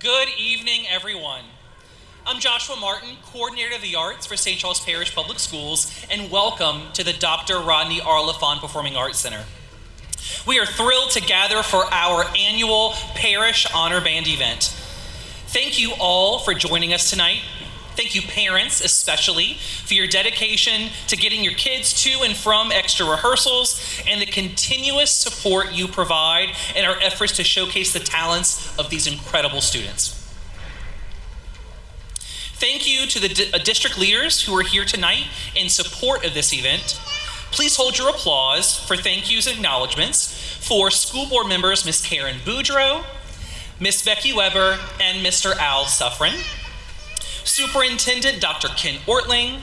Good evening, everyone. I'm Joshua Martin, Coordinator of the Arts for St. Charles Parish Public Schools, and welcome to the Dr. Rodney R. LaFon Performing Arts Center. We are thrilled to gather for our annual Parish Honor Band event. Thank you all for joining us tonight. Thank you, parents, especially, for your dedication to getting your kids to and from extra rehearsals and the continuous support you provide in our efforts to showcase the talents of these incredible students. Thank you to the district leaders who are here tonight in support of this event. Please hold your applause for thank yous and acknowledgments for school board members Ms. Karen Boudreau, Ms. Becky Weber, and Mr. Al Suffren. Superintendent Dr. Ken Ortling,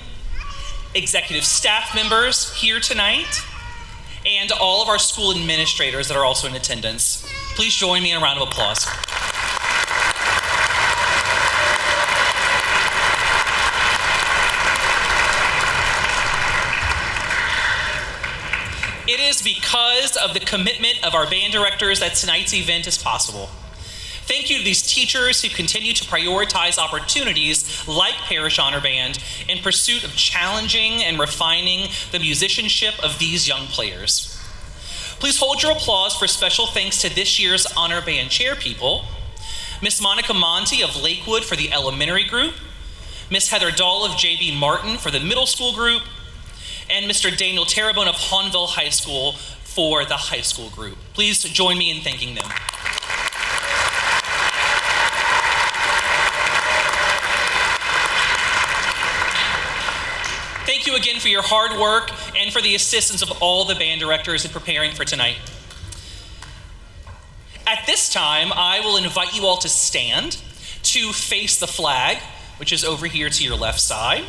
executive staff members here tonight, and all of our school administrators that are also in attendance. Please join me in a round of applause. It is because of the commitment of our band directors that tonight's event is possible. Thank you to these teachers who continue to prioritize opportunities like Parish Honor Band in pursuit of challenging and refining the musicianship of these young players. Please hold your applause for special thanks to this year's Honor Band chairpeople, Miss Monica Monti of Lakewood for the elementary group, Miss Heather Dahl of J.B. Martin for the middle school group, and Mr. Daniel Terrebonne of Hahnville High School for the high school group. Please join me in thanking them. Thank you again for your hard work and for the assistance of all the band directors in preparing for tonight. At this time, I will invite you all to stand to face the flag, which is over here to your left side.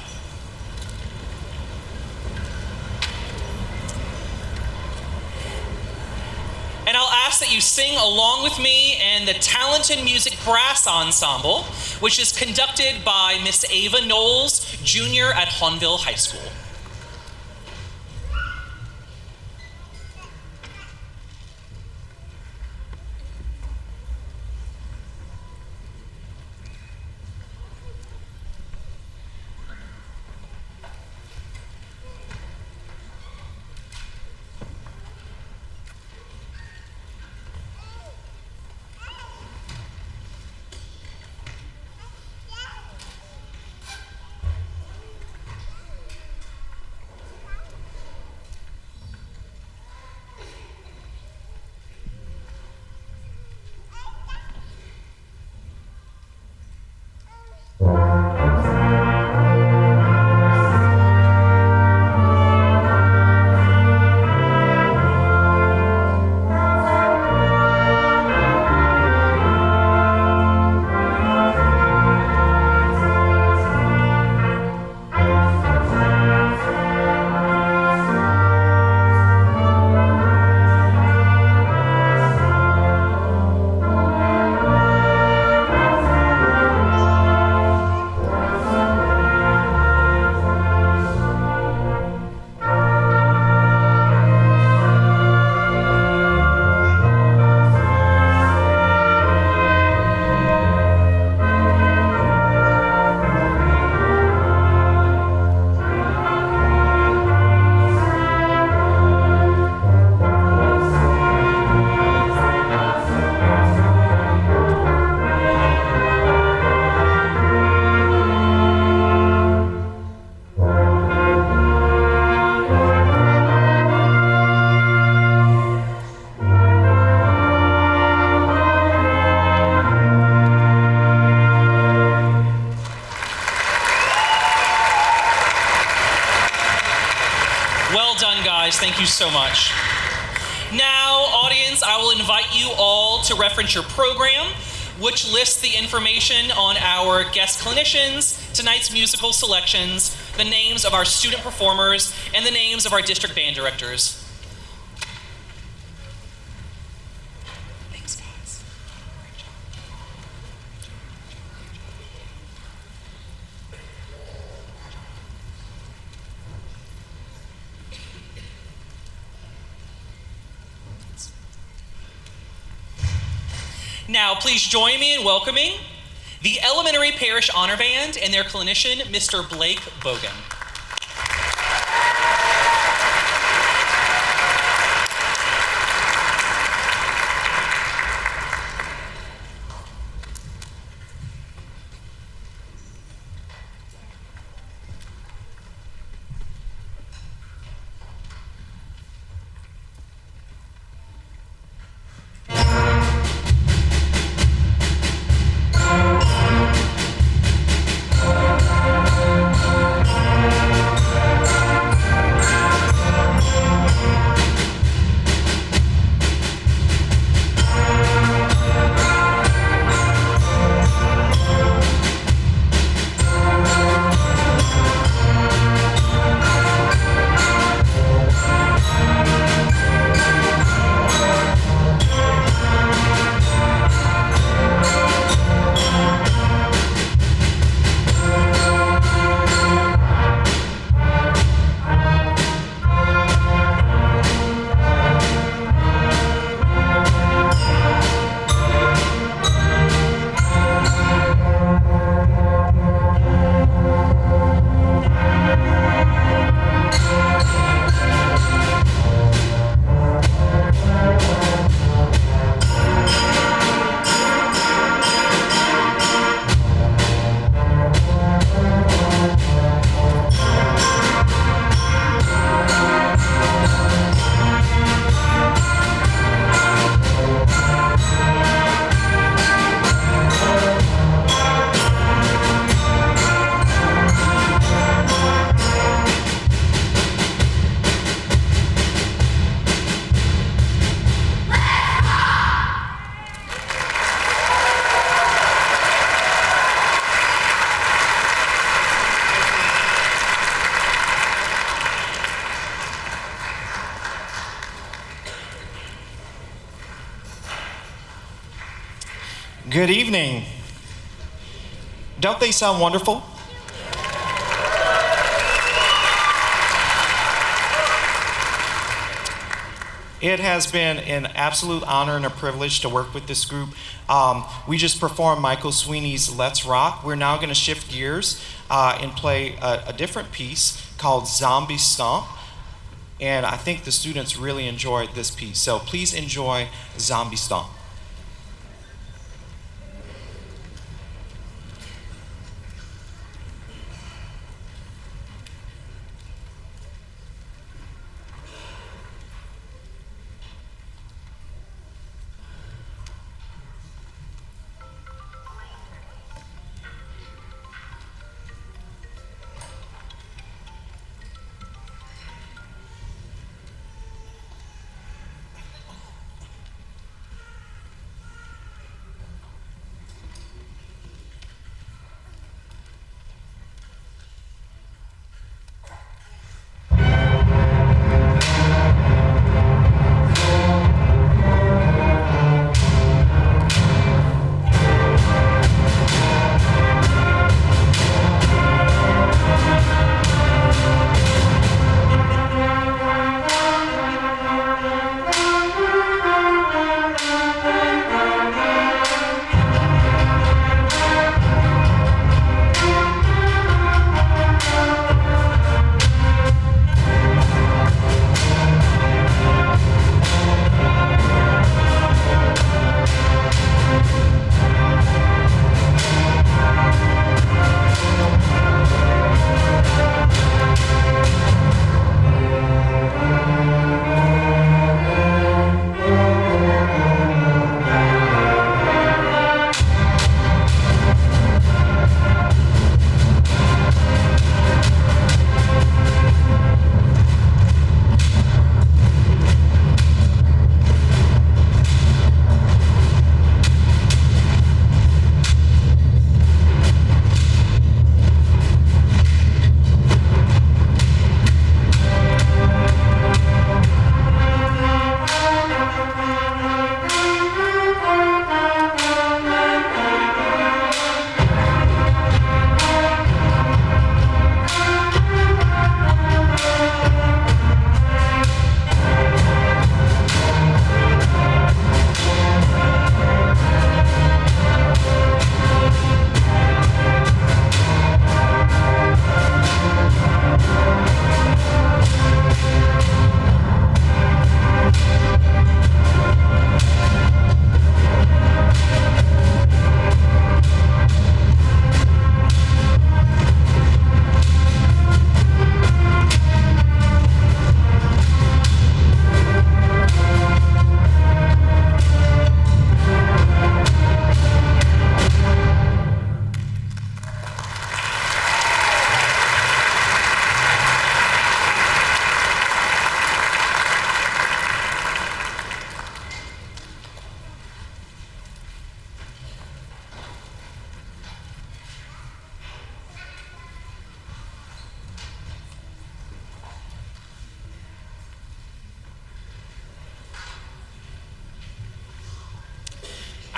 And I'll ask that you sing along with me and the Talented Music Brass Ensemble, which is conducted by Miss Ava Knowles, Jr. at Hahnville High School. Thank you so much. Now, audience, I will invite you all to reference your program, which lists the information on our guest clinicians, tonight's musical selections, the names of our student performers, and the names of our district band directors. Thanks, guys. Great job. Now, please join me in welcoming The Elementary Parish Honor Band and their clinician, Mr. Blake Bogan. Good evening. Don't they sound wonderful? It has been an absolute honor and a privilege to work with this group. We just performed Michael Sweeney's Let's Rock. We're now going to shift gears and play a different piece called Zombie Stomp. And I think the students really enjoyed this piece. So please enjoy Zombie Stomp.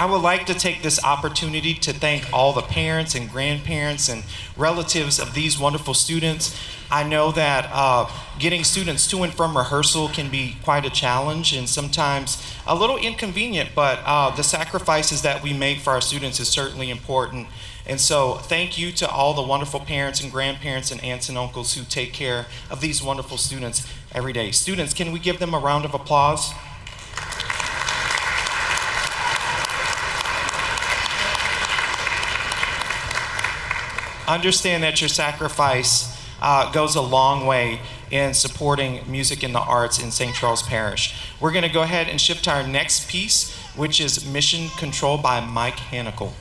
I would like to take this opportunity to thank all the parents and grandparents and relatives of these wonderful students. I know that getting students to and from rehearsal can be quite a challenge and sometimes a little inconvenient, but the sacrifices that we make for our students is certainly important. And so thank you to all the wonderful parents and grandparents and aunts and uncles who take care of these wonderful students every day. Students, can we give them a round of applause? Understand that your sacrifice goes a long way in supporting music and the arts in St. Charles Parish. We're going to go ahead and shift to our next piece, which is Mission Control by Mike Hanikel.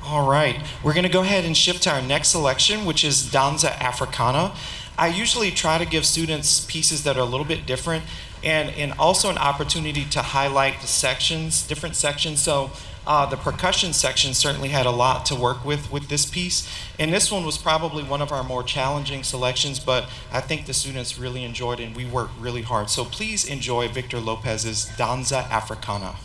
All right, we're going to go ahead and shift to our next selection, which is Danza Africana. I usually try to give students pieces that are a little bit different and also an opportunity to highlight the sections, different sections. So the percussion section certainly had a lot to work with this piece. And this one was probably one of our more challenging selections, but I think the students really enjoyed it and we worked really hard. So please enjoy Victor Lopez's Danza Africana.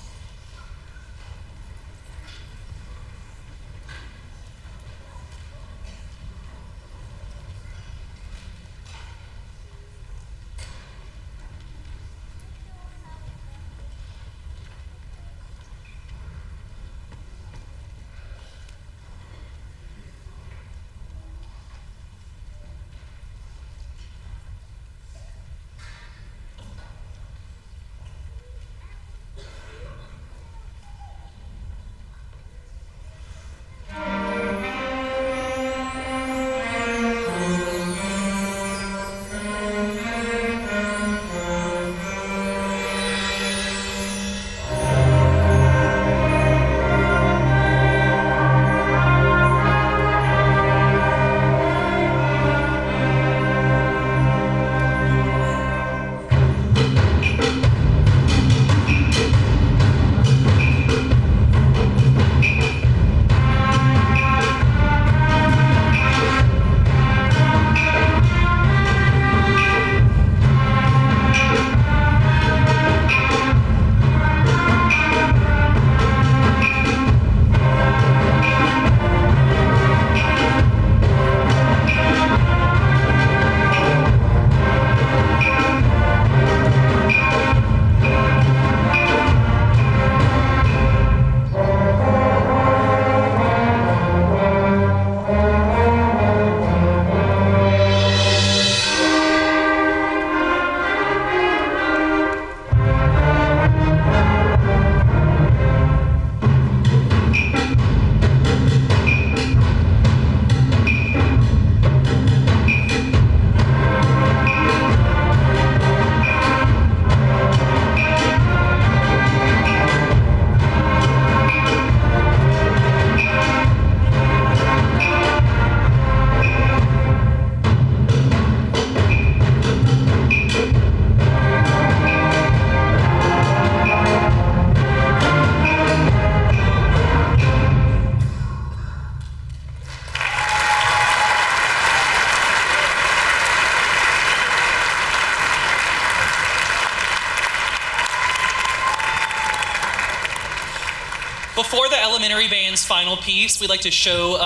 elementary band's final piece, we'd like to show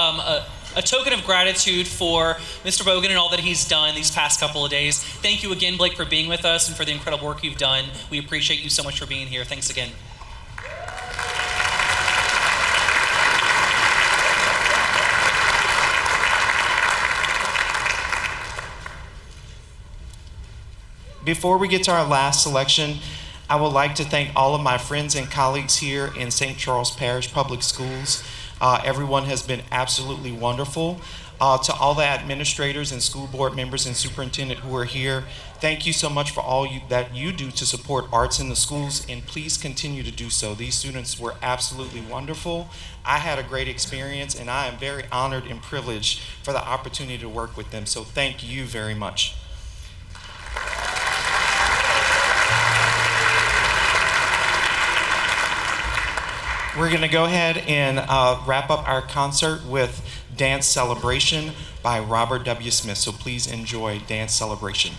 a token of gratitude for Mr. Bogan and all that he's done these past couple of days. Thank you again, Blake, for being with us and for the incredible work you've done. We appreciate you so much for being here. Thanks again. Before we get to our last selection, I would like to thank all of my friends and colleagues here in St. Charles Parish Public Schools. Everyone has been absolutely wonderful. To all the administrators and school board members and superintendent who are here, thank you so much for all that you do to support arts in the schools, and please continue to do so. These students were absolutely wonderful. I had a great experience, and I am very honored and privileged for the opportunity to work with them, so thank you very much. We're going to go ahead and wrap up our concert with Dance Celebration by Robert W. Smith. So please enjoy Dance Celebration.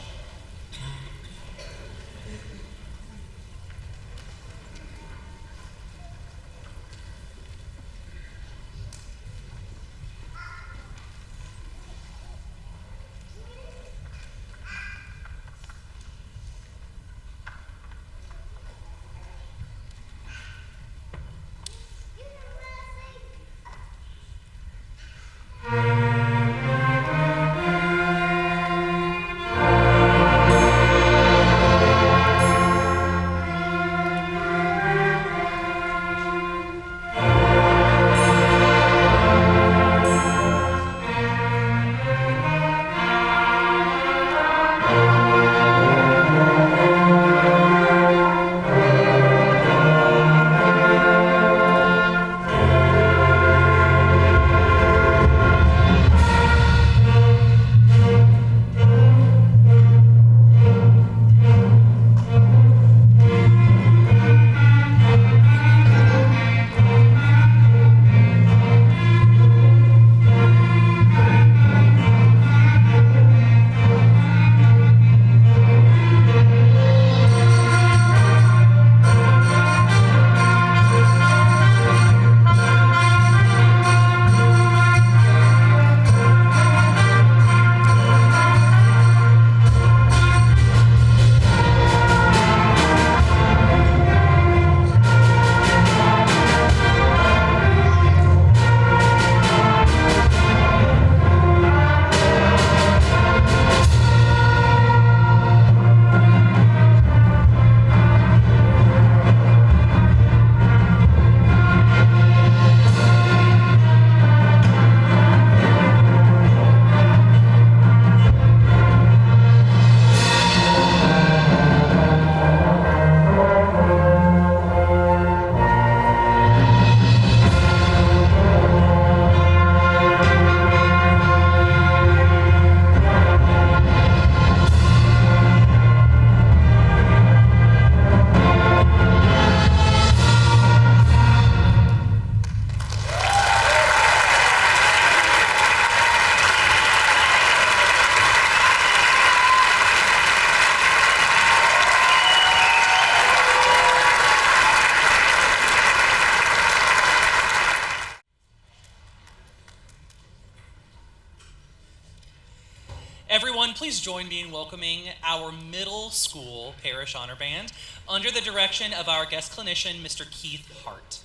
Everyone, please join me in welcoming our middle school parish honor band under the direction of our guest clinician, Mr. Keith Hart.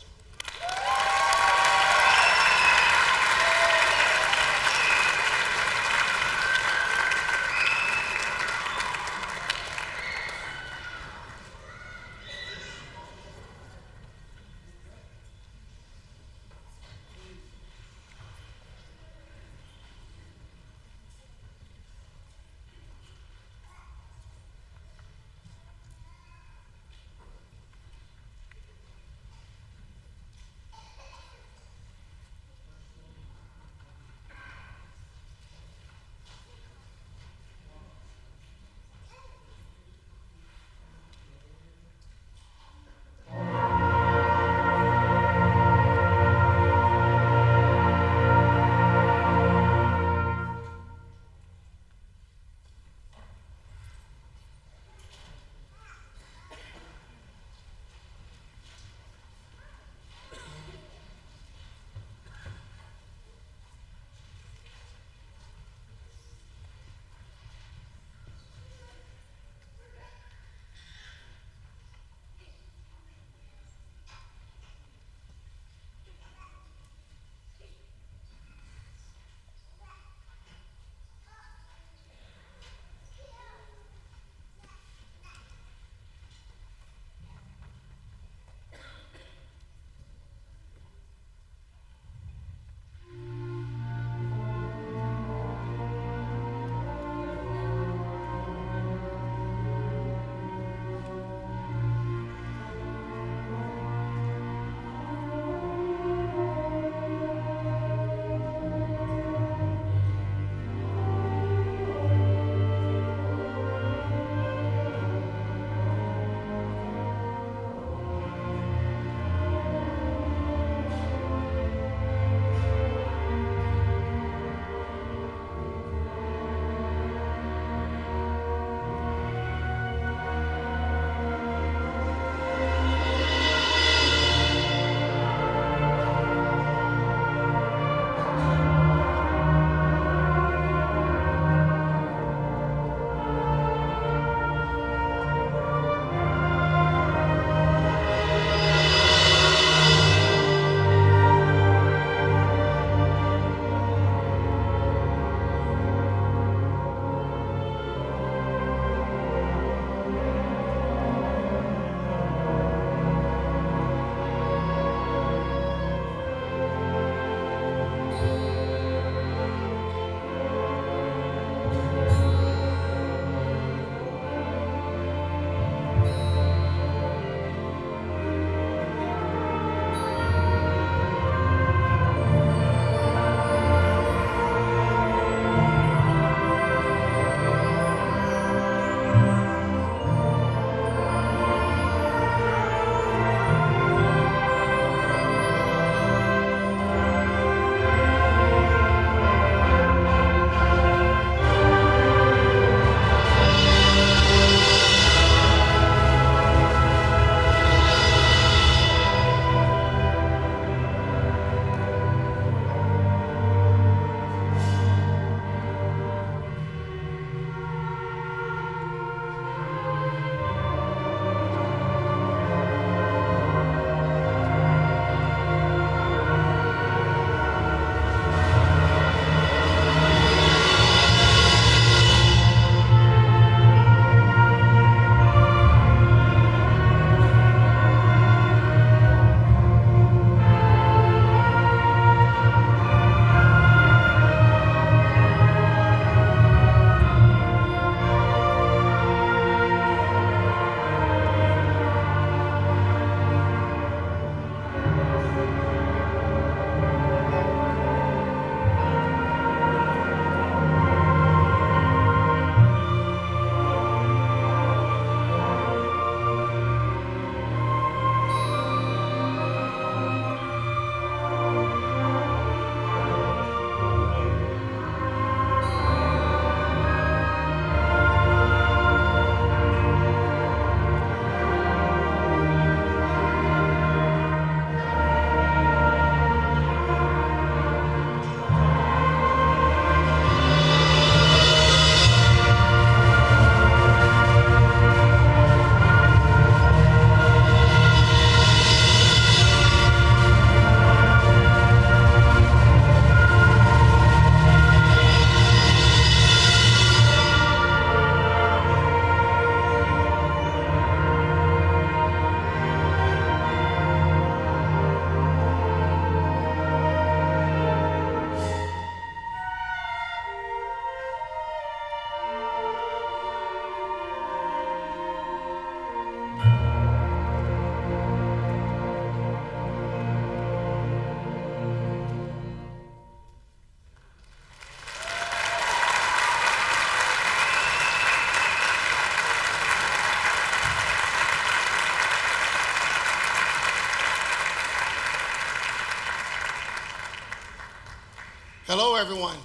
Hello, everyone.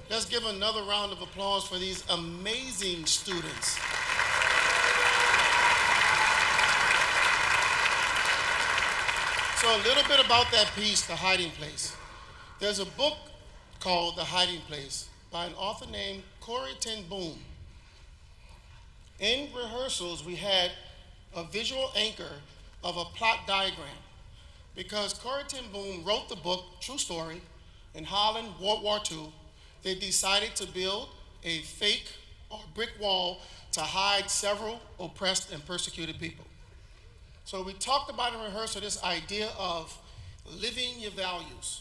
Let's give another round of applause for these amazing students. So a little bit about that piece, The Hiding Place. There's a book called The Hiding Place by an author named Corrie ten Boom. In rehearsals, we had a visual anchor of a plot diagram because Corrie ten Boom wrote the book, true story, in Holland, World War II. They decided to build a fake or brick wall to hide several oppressed and persecuted people. So we talked about in rehearsal this idea of living your values,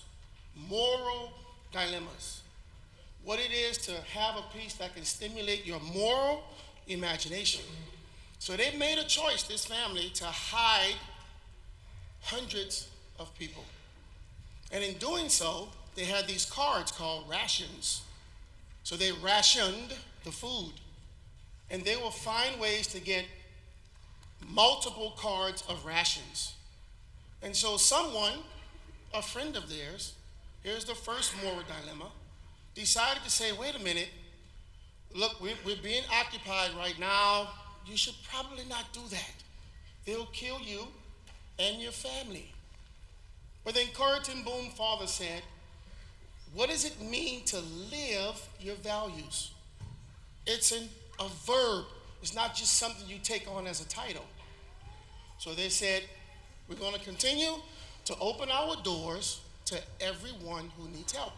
moral dilemmas, what it is to have a piece that can stimulate your moral imagination. So they made a choice, this family, to hide hundreds of people. And in doing so, they had these cards called rations. So they rationed the food. And they will find ways to get multiple cards of rations. And so someone, a friend of theirs, here's the first moral dilemma, decided to say, wait a minute, look, we're being occupied right now. You should probably not do that. They'll kill you and your family. But then Corrie ten Boom's father said, what does it mean to live your values? It's a verb. It's not just something you take on as a title. So they said, we're going to continue to open our doors to everyone who needs help.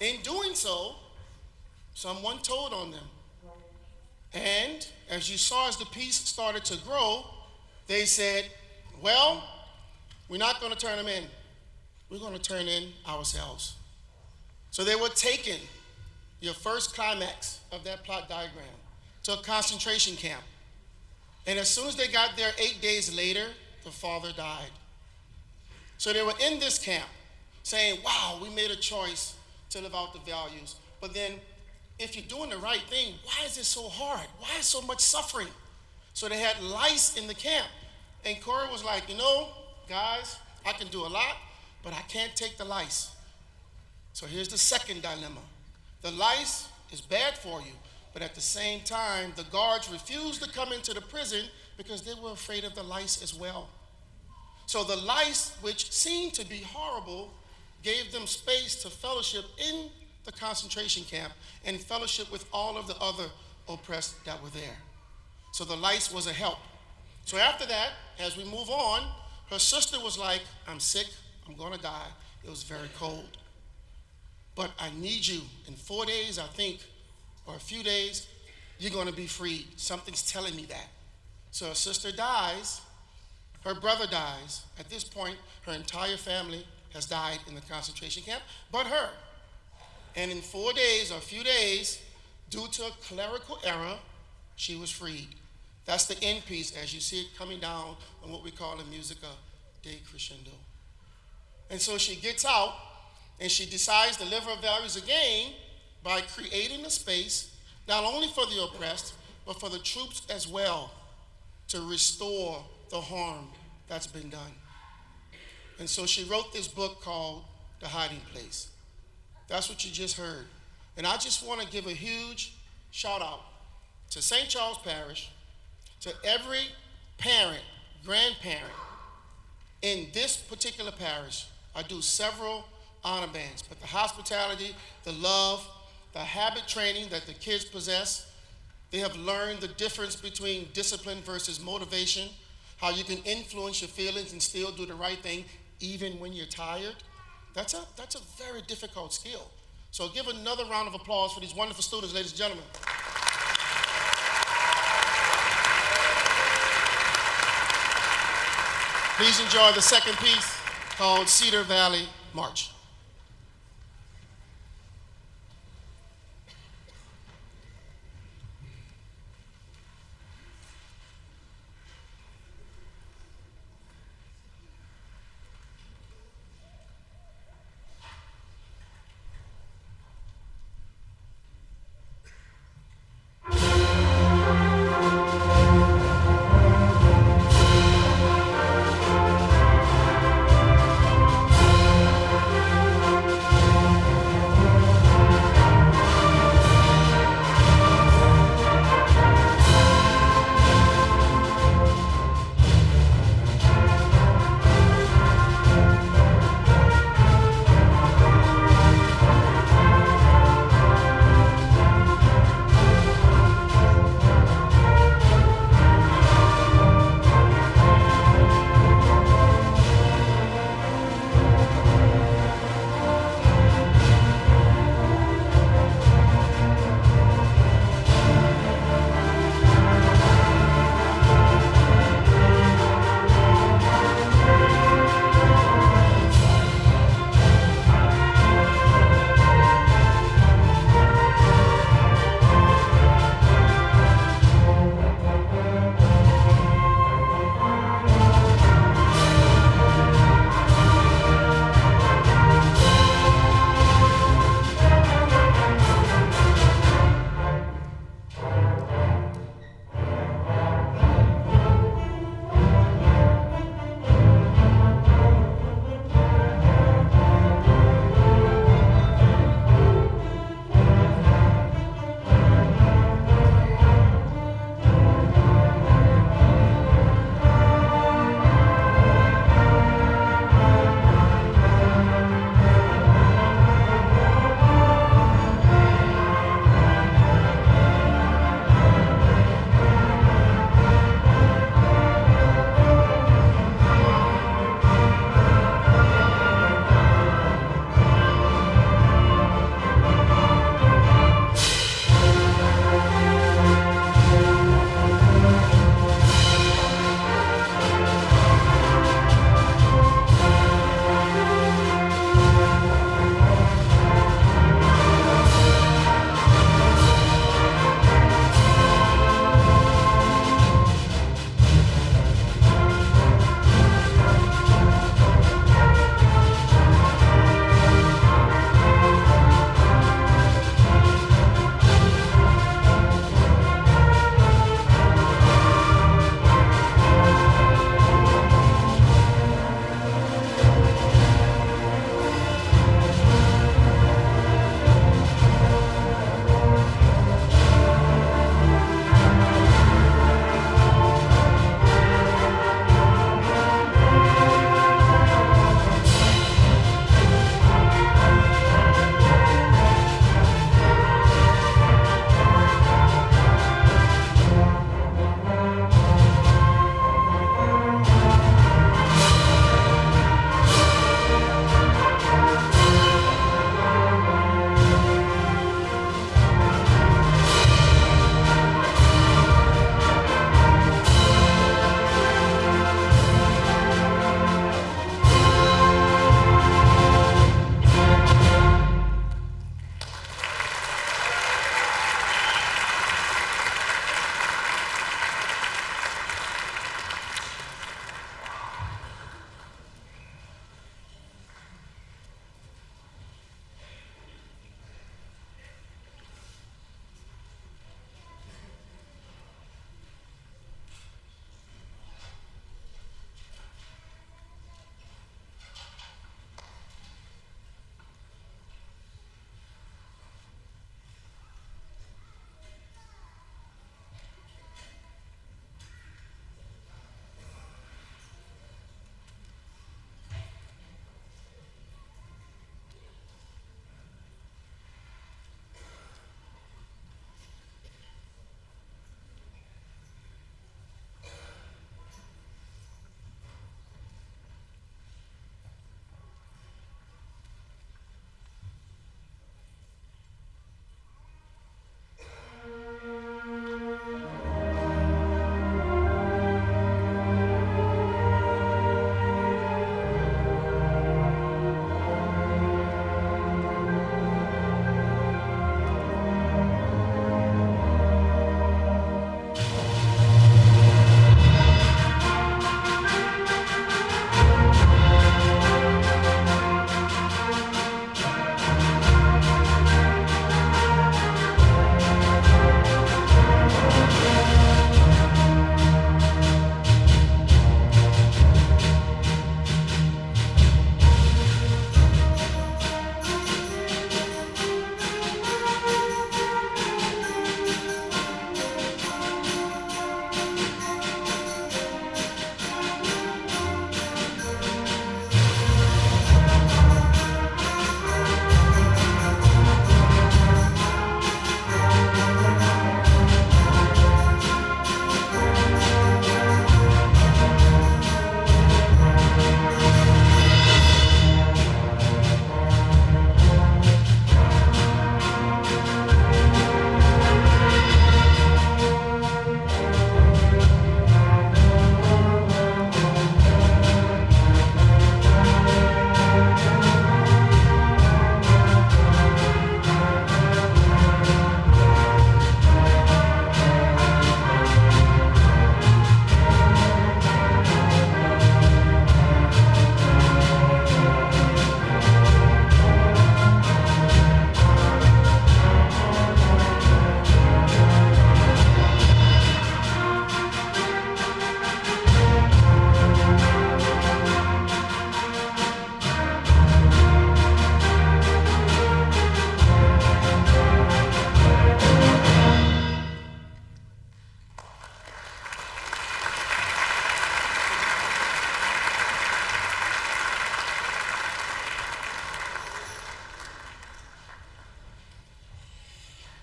In doing so, someone told on them. And as you saw, as the piece started to grow, they said, well, we're not going to turn them in. We're going to turn in ourselves. So they were taking your first climax of that plot diagram to a concentration camp. And as soon as they got there 8 days later, the father died. So they were in this camp saying, wow, we made a choice to live out the values. But then if you're doing the right thing, why is it so hard? Why is so much suffering? So they had lice in the camp. And Corrie was like, you know, guys, I can do a lot, but I can't take the lice. So here's the second dilemma. The lice is bad for you, but at the same time, the guards refused to come into the prison because they were afraid of the lice as well. So the lice, which seemed to be horrible, gave them space to fellowship in the concentration camp and fellowship with all of the other oppressed that were there. So the lice was a help. So after that, as we move on, her sister was like, I'm sick, I'm gonna die. It was very cold. But I need you. In 4 days, I think, or a few days, you're gonna be freed. Something's telling me that. So her sister dies, her brother dies. At this point, her entire family has died in the concentration camp, but her. And in 4 days, or a few days, due to a clerical error, she was freed. That's the end piece as you see it coming down on what we call the musica de crescendo. And so she gets out and she decides to live her values again by creating a space, not only for the oppressed, but for the troops as well, to restore the harm that's been done. And so she wrote this book called The Hiding Place. That's what you just heard. And I just want to give a huge shout out to St. Charles Parish, to every parent, grandparent in this particular parish. I do several honor bands, but the hospitality, the love, the habit training that the kids possess, they have learned the difference between discipline versus motivation, how you can influence your feelings and still do the right thing even when you're tired. That's a very difficult skill. So give another round of applause for these wonderful students, ladies and gentlemen. Please enjoy the second piece called Cedar Valley March.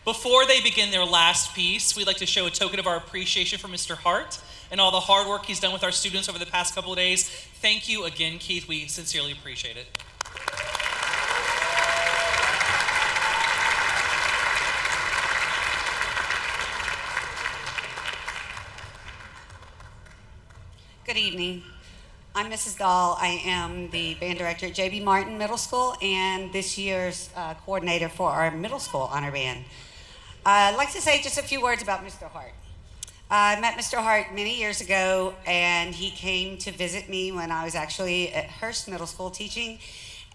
Before they begin their last piece, we'd like to show a token of our appreciation for Mr. Hart and all the hard work he's done with our students over the past couple of days. Thank you again, Keith. We sincerely appreciate it. Good evening. I'm Mrs. Dahl. I am the band director at J.B. Martin Middle School and this year's coordinator for our middle school honor band. I'd like to say just a few words about Mr. Hart. I met Mr. Hart many years ago, and he came to visit me when I was actually at Hearst Middle School teaching.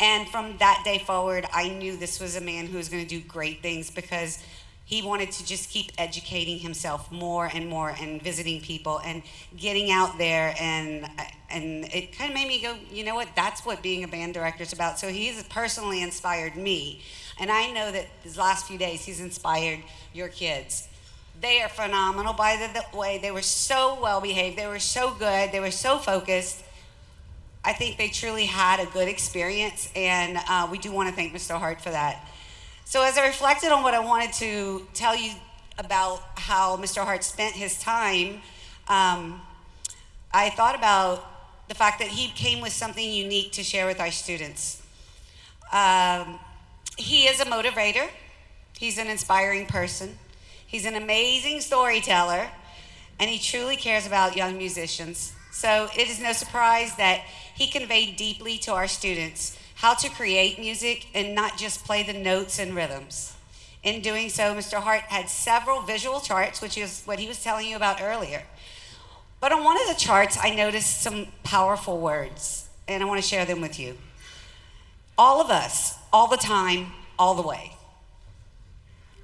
And from that day forward, I knew this was a man who was going to do great things because he wanted to just keep educating himself more and more and visiting people and getting out there. And it kind of made me go, you know what, that's what being a band director is about. So he's personally inspired me. And I know that these last few days he's inspired your kids. They are phenomenal, by the way. They were so well behaved. They were so good. They were so focused. I think they truly had a good experience, and we do want to thank Mr. Hart for that. So as I reflected on what I wanted to tell you about how Mr. Hart spent his time, I thought about the fact that he came with something unique to share with our students. He is a motivator. He's an inspiring person. He's an amazing storyteller, and he truly cares about young musicians. So it is no surprise that he conveyed deeply to our students how to create music and not just play the notes and rhythms. In doing so, Mr. Hart had several visual charts, which is what he was telling you about earlier. But on one of the charts, I noticed some powerful words, and I want to share them with you. All of us, all the time, all the way.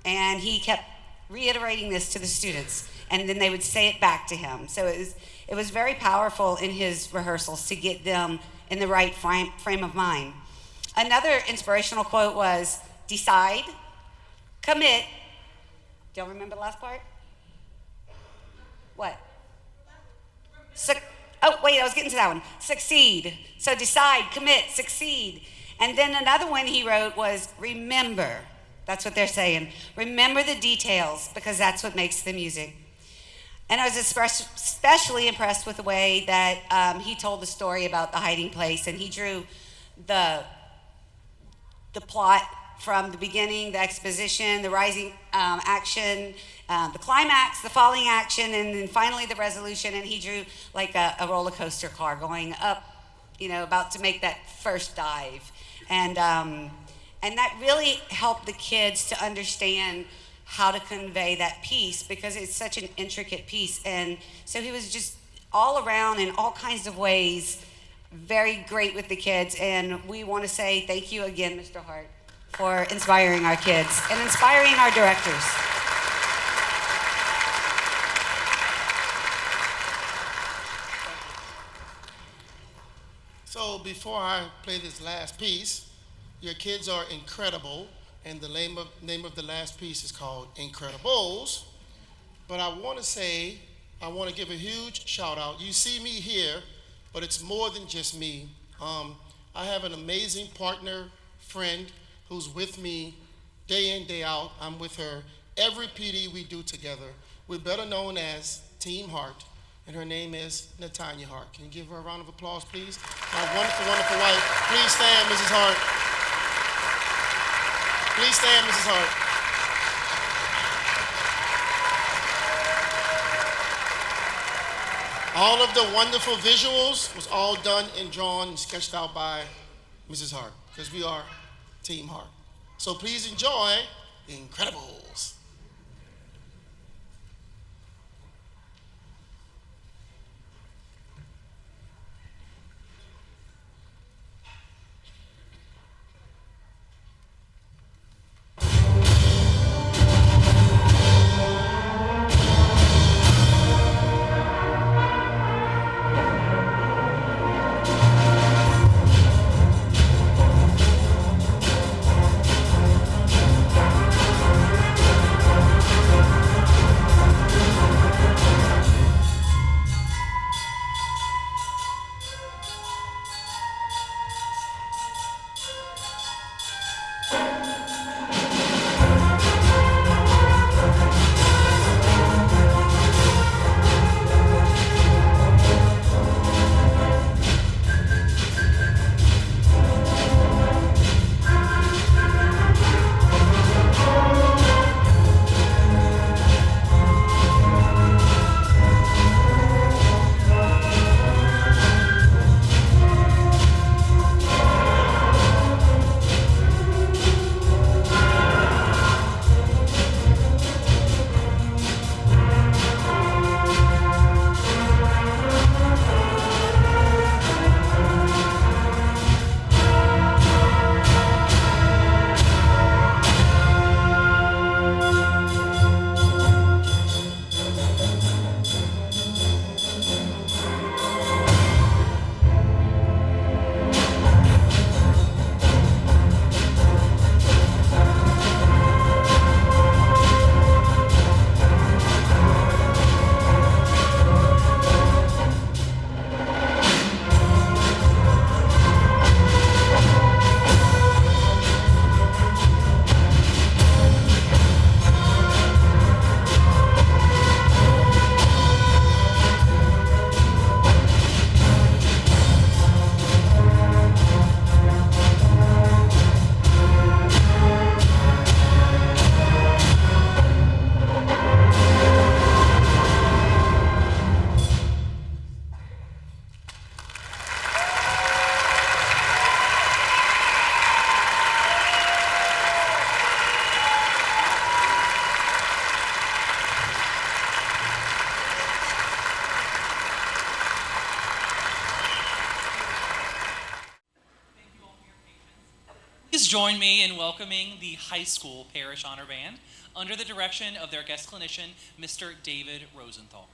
And he kept reiterating this to the students, and then they would say it back to him. So it was very powerful in his rehearsals to get them in the right frame of mind. Another inspirational quote was, decide, commit. Do y'all remember the last part? What? Oh, wait, I was getting to that one. Succeed. So decide, commit, succeed. And then another one he wrote was remember. That's what they're saying. Remember the details, because that's what makes the music. And I was especially impressed with the way that he told the story about the hiding place, and he drew the plot from the beginning, the exposition, the rising action, the climax, the falling action, and then finally the resolution. And he drew like a roller coaster car going up, about to make that first dive. And that really helped the kids to understand how to convey that piece, because it's such an intricate piece. And so he was just all around in all kinds of ways very great with the kids. And we want to say thank you again, Mr. Hart, for inspiring our kids and inspiring our directors. So before I play this last piece, your kids are incredible, and the name of the last piece is called Incredibles. But I want to give a huge shout out. You see me here, but it's more than just me. I have an amazing partner, friend, who's with me day in, day out. I'm with her every PD we do together. We're better known as Team Hart, and her name is Natanya Hart. Can you give her a round of applause, please? My wonderful, wonderful wife. Please stand, Mrs. Hart. Please stand, Mrs. Hart. All of the wonderful visuals was all done and drawn and sketched out by Mrs. Hart, because we are Team Hart. So please enjoy Incredibles. Please join me in welcoming the high school Parish Honor Band under the direction of their guest clinician, Mr. David Rosenthal.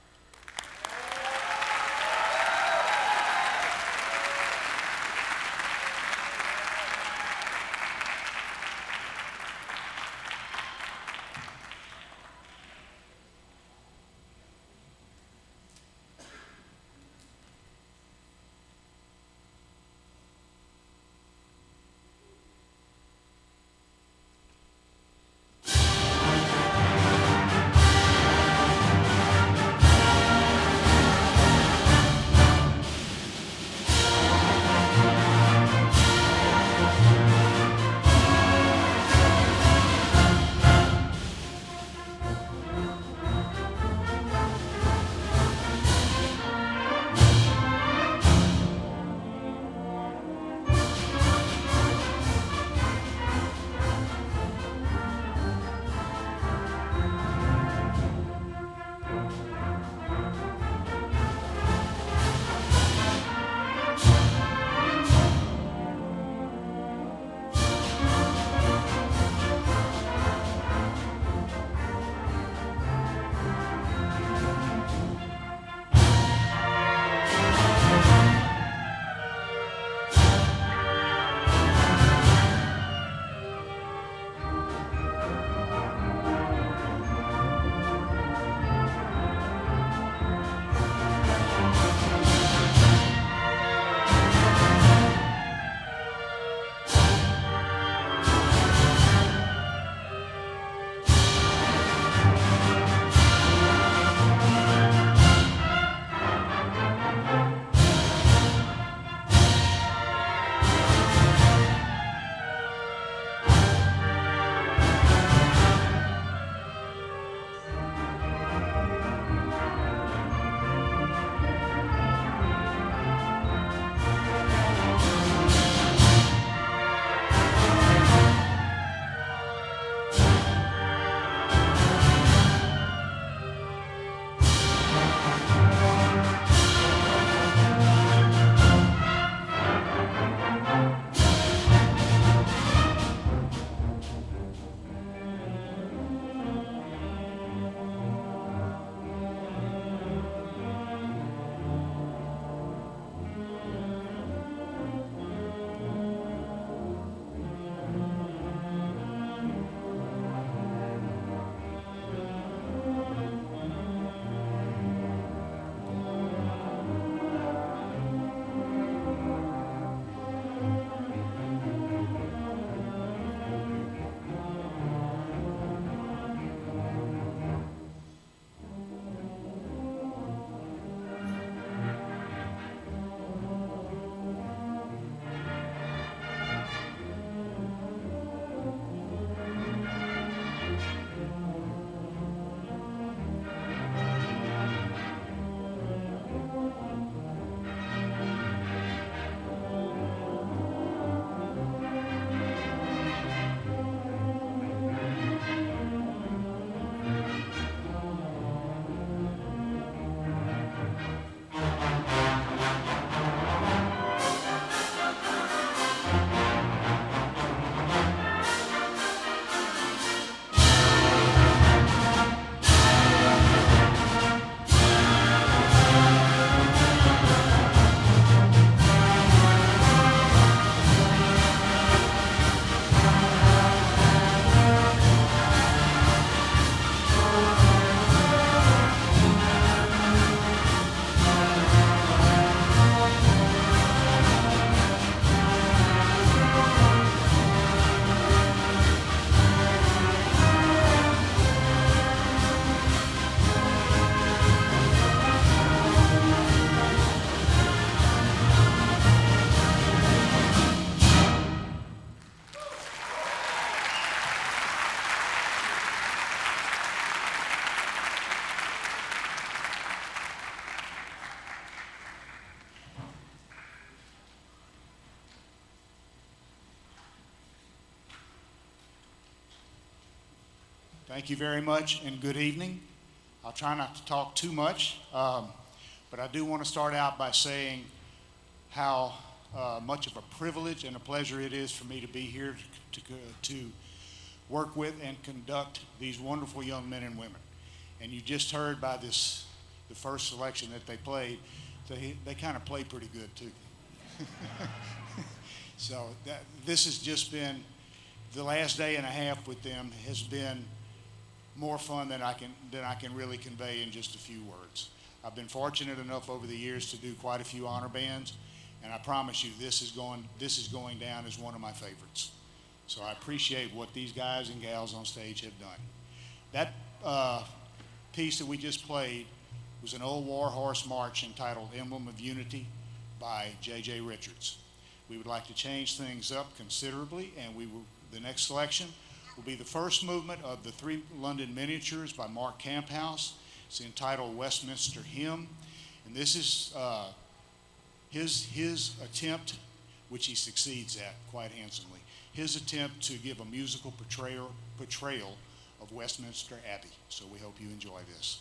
Thank you very much and good evening. I'll try not to talk too much, but I do want to start out by saying how much of a privilege and a pleasure it is for me to be here to work with and conduct these wonderful young men and women. And you just heard by the first selection that they played, they kind of play pretty good too. So this has just been, the last day and a half with them has been more fun than I can really convey in just a few words. I've been fortunate enough over the years to do quite a few honor bands, and I promise you this is going down as one of my favorites. So I appreciate what these guys and gals on stage have done. That piece that we just played was an old war horse march entitled Emblem of Unity by J.J. Richards. We would like to change things up considerably, and the next selection will be the first movement of the 3 London miniatures by Mark Camphouse. It's entitled Westminster Hymn, and this is his attempt, which he succeeds at quite handsomely, his attempt to give a musical portrayal of Westminster Abbey. So we hope you enjoy this.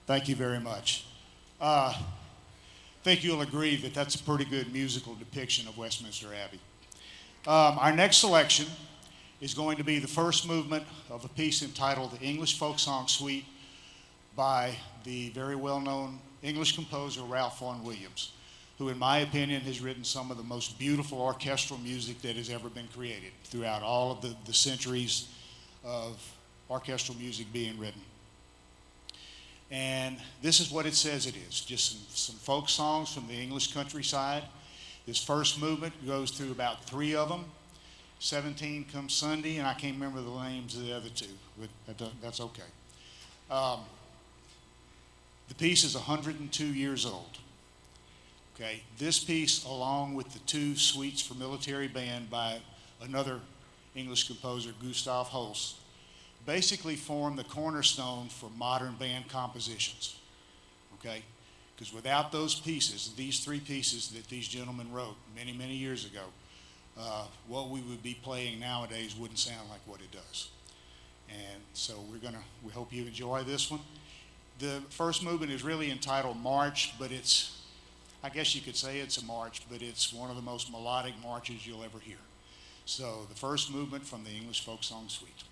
Thank you very much. I think you'll agree that that's a pretty good musical depiction of Westminster Abbey. Our next selection is going to be the first movement of a piece entitled The English Folk Song Suite by the very well-known English composer Ralph Vaughan Williams, who in my opinion has written some of the most beautiful orchestral music that has ever been created throughout all of the centuries of orchestral music being written. And this is what it says it is, just some folk songs from the English countryside. This first movement goes through about 3 of them. 17 comes Sunday, and I can't remember the names of the other 2, but that's okay. The piece is 102 years old. Okay, this piece, along with the 2 suites for military band by another English composer, Gustav Holst, basically form the cornerstone for modern band compositions. Okay, because without those pieces, these 3 pieces that these gentlemen wrote many, many years ago, what we would be playing nowadays wouldn't sound like what it does. And so we hope you enjoy this one. The first movement is really entitled March, but I guess you could say it's a march, but it's one of the most melodic marches you'll ever hear. So the first movement from the English Folk Song Suite.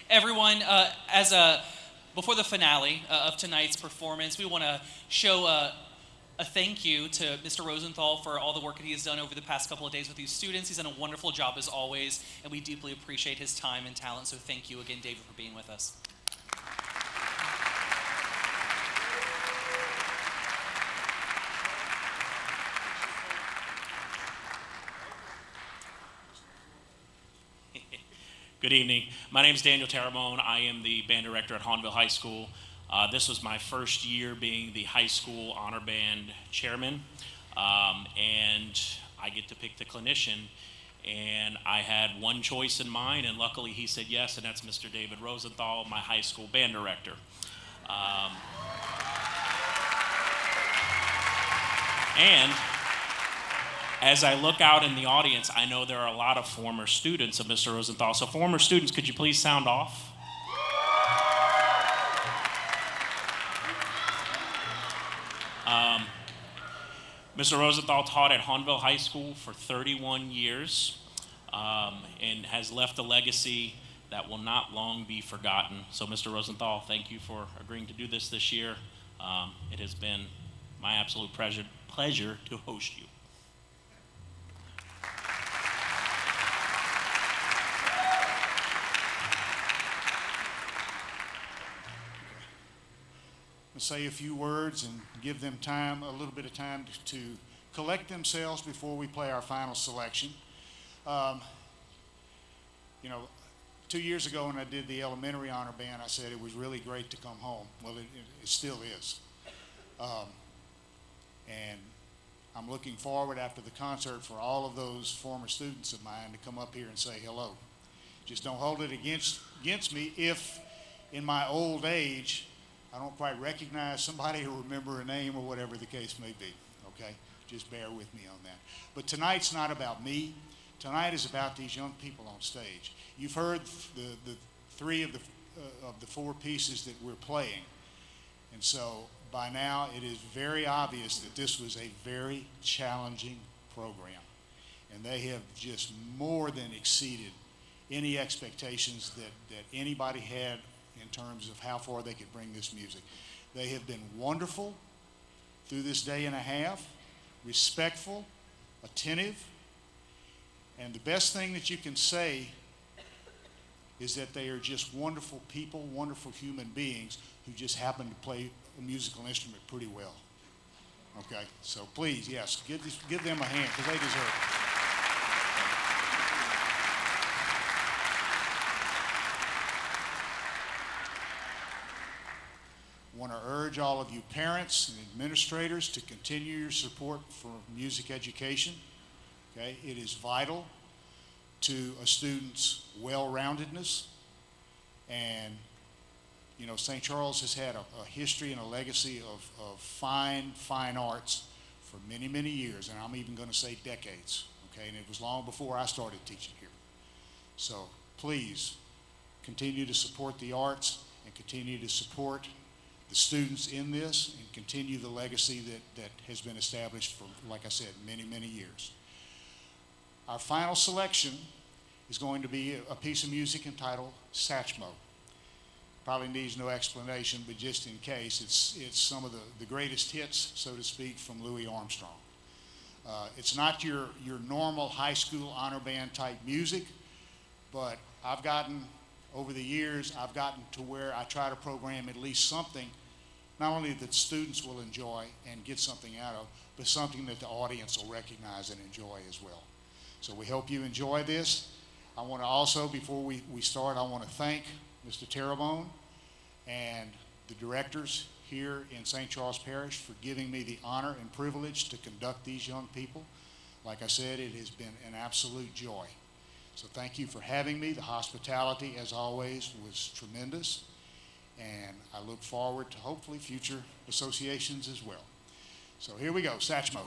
Everyone, before the finale of tonight's performance, we want to show a thank you to Mr. Rosenthal for all the work that he has done over the past couple of days with these students. He's done a wonderful job as always, and we deeply appreciate his time and talent. So thank you again, David, for being with us. Good evening. My name is Daniel Terramone. I am the band director at Hahnville High School. This was my first year being the high school honor band chairman, and I get to pick the clinician. And I had one choice in mind, and luckily he said yes, and that's Mr. David Rosenthal, my high school band director. And as I look out in the audience, I know there are a lot of former students of Mr. Rosenthal. So former students, could you please sound off? Mr. Rosenthal taught at Hahnville High School for 31 years and has left a legacy that will not long be forgotten. So Mr. Rosenthal, thank you for agreeing to do this year. It has been my absolute pleasure to host you. Say a few words and give them time, a little bit of time to collect themselves before we play our final selection. 2 years ago when I did the elementary honor band, I said it was really great to come home. Well, it still is. And I'm looking forward after the concert for all of those former students of mine to come up here and say hello. Just don't hold it against me if in my old age I don't quite recognize somebody or remember a name or whatever the case may be, okay? Just bear with me on that. But tonight's not about me. Tonight is about these young people on stage. You've heard the three of the four pieces that we're playing. And so by now it is very obvious that this was a very challenging program. And they have just more than exceeded any expectations that anybody had in terms of how far they could bring this music. They have been wonderful through this day and a half, respectful, attentive, and the best thing that you can say is that they are just wonderful people, wonderful human beings who just happen to play a musical instrument pretty well. Okay, so please, yes, give them a hand because they deserve it. I want to urge all of you parents and administrators to continue your support for music education. Okay? It is vital to a student's well-roundedness. And, you know, St. Charles has had a history and a legacy of fine arts for many, many years, and I'm even going to say decades. Okay? And it was long before I started teaching here. So please continue to support the arts and continue to support the students in this and continue the legacy that has been established for, like I said, many, many years. Our final selection is going to be a piece of music entitled Satchmo. Probably needs no explanation, but just in case, it's some of the greatest hits, so to speak, from Louis Armstrong. It's not your normal high school honor band type music, but over the years, I've gotten to where I try to program at least something, not only that students will enjoy and get something out of, but something that the audience will recognize and enjoy as well. So we hope you enjoy this. I want to also, before we start, I want to thank Mr. Terramone and the directors here in St. Charles Parish for giving me the honor and privilege to conduct these young people. Like I said, it has been an absolute joy. So thank you for having me. The hospitality, as always, was tremendous. And I look forward to hopefully future associations as well. So here we go, Satchmo.